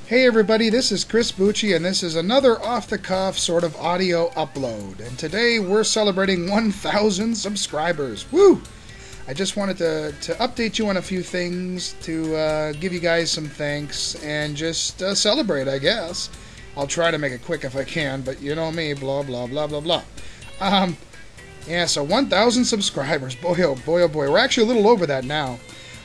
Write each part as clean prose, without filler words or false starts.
Hey everybody, this is Chris Bucci, and this is another off-the-cuff sort of audio upload. And today we're celebrating 1,000 subscribers. Woo! I just wanted to update you on a few things, to give you guys some thanks, and just celebrate, I guess. I'll try to make it quick if I can, but you know me, blah, blah, blah, blah, blah. Yeah, so 1,000 subscribers. Boy, oh boy, oh boy. We're actually a little over that now.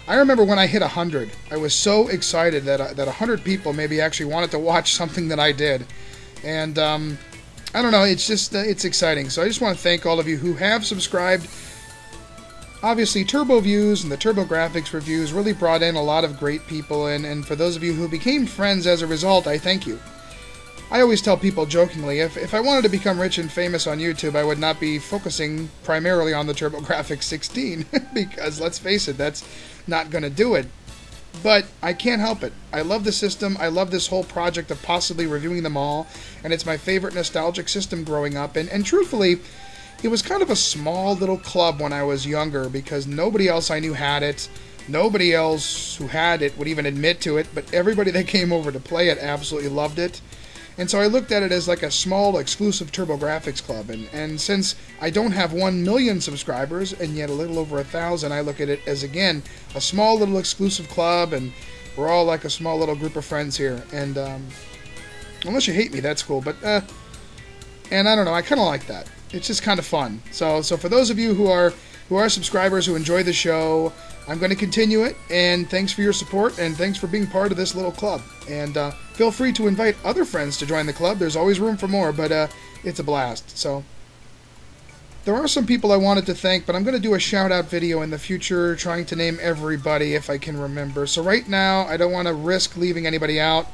I remember when I hit 100, I was so excited that 100 people maybe actually wanted to watch something that I did. And, I don't know, it's just, it's exciting. So I just want to thank all of you who have subscribed. Obviously, Turbo Views and the Turbo Graphics reviews really brought in a lot of great people, and for those of you who became friends as a result, I thank you. I always tell people jokingly, if I wanted to become rich and famous on YouTube, I would not be focusing primarily on the TurboGrafx 16, because let's face it, that's not going to do it. But I can't help it. I love the system, I love this whole project of possibly reviewing them all, and it's my favorite nostalgic system growing up, and truthfully, it was kind of a small little club when I was younger, because nobody else I knew had it. Nobody else who had it would even admit to it, but everybody that came over to play it absolutely loved it. And so I looked at it as like a small, exclusive TurboGrafx club. And since I don't have 1 million subscribers, and yet a little over 1,000, I look at it as, again, a small little exclusive club, and we're all like a small little group of friends here. And, unless you hate me, that's cool. But, and I don't know, I kind of like that. It's just kind of fun. So for those of you who are subscribers, who enjoy the show, I'm going to continue it, and thanks for your support, and thanks for being part of this little club. And feel free to invite other friends to join the club. There's always room for more, but it's a blast. So there are some people I wanted to thank, but I'm going to do a shout-out video in the future, trying to name everybody if I can remember. So right now, I don't want to risk leaving anybody out.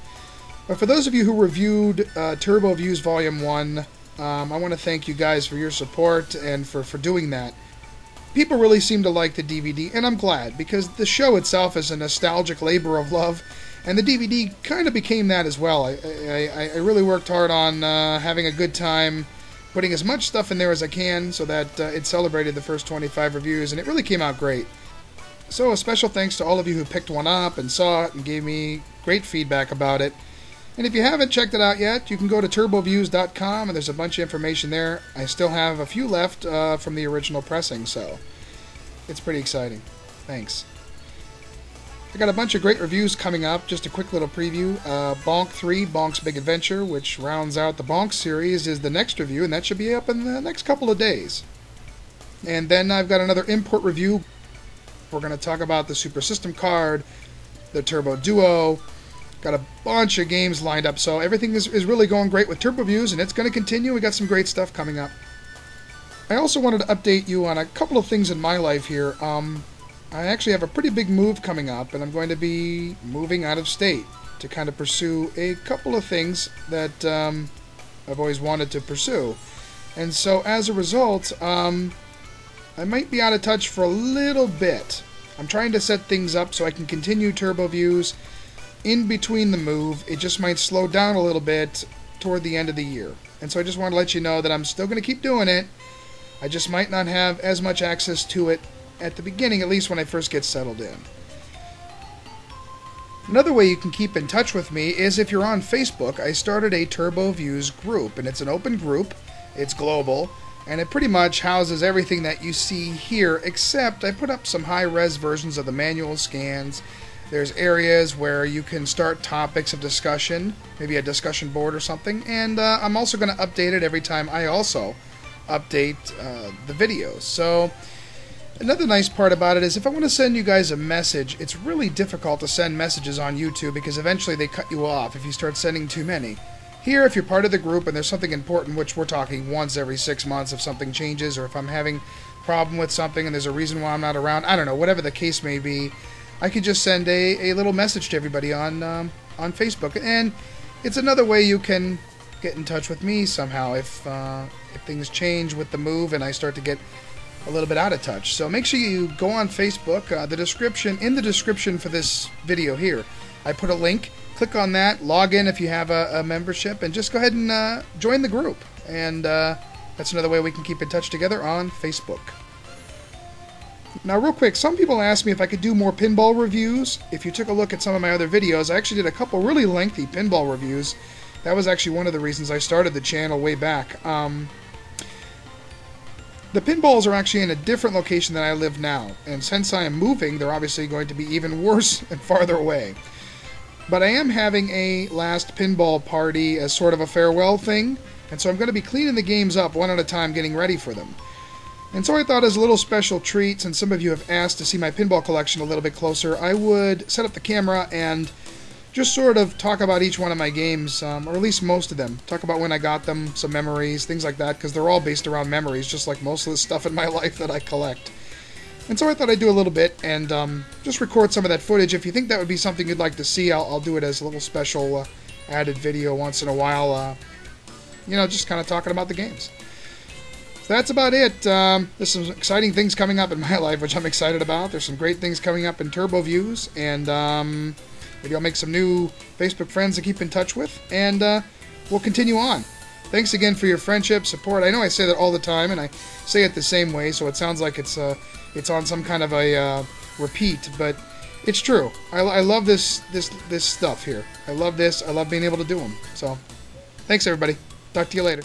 But for those of you who reviewed Turbo Views Volume 1, I want to thank you guys for your support and for doing that. People really seem to like the DVD, and I'm glad, because the show itself is a nostalgic labor of love, and the DVD kind of became that as well. I really worked hard on having a good time, putting as much stuff in there as I can, so that it celebrated the first 25 reviews, and it really came out great. So a special thanks to all of you who picked one up and saw it and gave me great feedback about it. And if you haven't checked it out yet, you can go to turboviews.com, and there's a bunch of information there. I still have a few left from the original pressing, so it's pretty exciting. Thanks. I got a bunch of great reviews coming up. Just a quick little preview. Bonk 3, Bonk's Big Adventure, which rounds out the Bonk series, is the next review, and that should be up in the next couple of days. And then I've got another import review. We're going to talk about the Super System card, the Turbo Duo. Got a bunch of games lined up, so everything is really going great with Turbo Views, and it's going to continue. We got some great stuff coming up. I also wanted to update you on a couple of things in my life here. I actually have a pretty big move coming up, and I'm going to be moving out of state to kind of pursue a couple of things that I've always wanted to pursue. And so as a result, I might be out of touch for a little bit. I'm trying to set things up so I can continue Turbo Views in between the move. It just might slow down a little bit toward the end of the year. And so I just want to let you know that I'm still going to keep doing it. I just might not have as much access to it at the beginning, at least when I first get settled in. Another way you can keep in touch with me is if you're on Facebook. I started a Turbo Views group, and it's an open group. It's global, and it pretty much houses everything that you see here, except I put up some high-res versions of the manual scans. There's areas where you can start topics of discussion, maybe a discussion board or something, and I'm also going to update it every time I also update the videos. So another nice part about it is if I want to send you guys a message, it's really difficult to send messages on YouTube because eventually they cut you off if you start sending too many. Here, if you're part of the group and there's something important, which we're talking once every 6 months if something changes, or if I'm having a problem with something and there's a reason why I'm not around, I don't know, whatever the case may be, I could just send a little message to everybody on Facebook. And it's another way you can get in touch with me somehow if things change with the move and I start to get a little bit out of touch. So make sure you go on Facebook. In the description for this video here, I put a link. Click on that, log in if you have a membership, and just go ahead and join the group. And that's another way we can keep in touch together on Facebook. Now real quick, some people asked me if I could do more pinball reviews. If you took a look at some of my other videos, I actually did a couple really lengthy pinball reviews. That was actually one of the reasons I started the channel way back. The pinballs are actually in a different location than I live now, and since I am moving, they're obviously going to be even worse and farther away. But I am having a last pinball party as sort of a farewell thing, and so I'm going to be cleaning the games up one at a time, getting ready for them. And so I thought as a little special treat, since some of you have asked to see my pinball collection a little bit closer, I would set up the camera and just sort of talk about each one of my games, or at least most of them. Talk about when I got them, some memories, things like that, because they're all based around memories, just like most of the stuff in my life that I collect. And so I thought I'd do a little bit and just record some of that footage. If you think that would be something you'd like to see, I'll do it as a little special added video once in a while, you know, just kind of talking about the games. So that's about it. There's some exciting things coming up in my life, which I'm excited about. There's some great things coming up in Turbo Views, and maybe I'll make some new Facebook friends to keep in touch with, and we'll continue on. Thanks again for your friendship, support. I know I say that all the time, and I say it the same way, so it sounds like it's on some kind of a repeat, but it's true. I love this stuff here. I love this. I love being able to do them. So, thanks everybody. Talk to you later.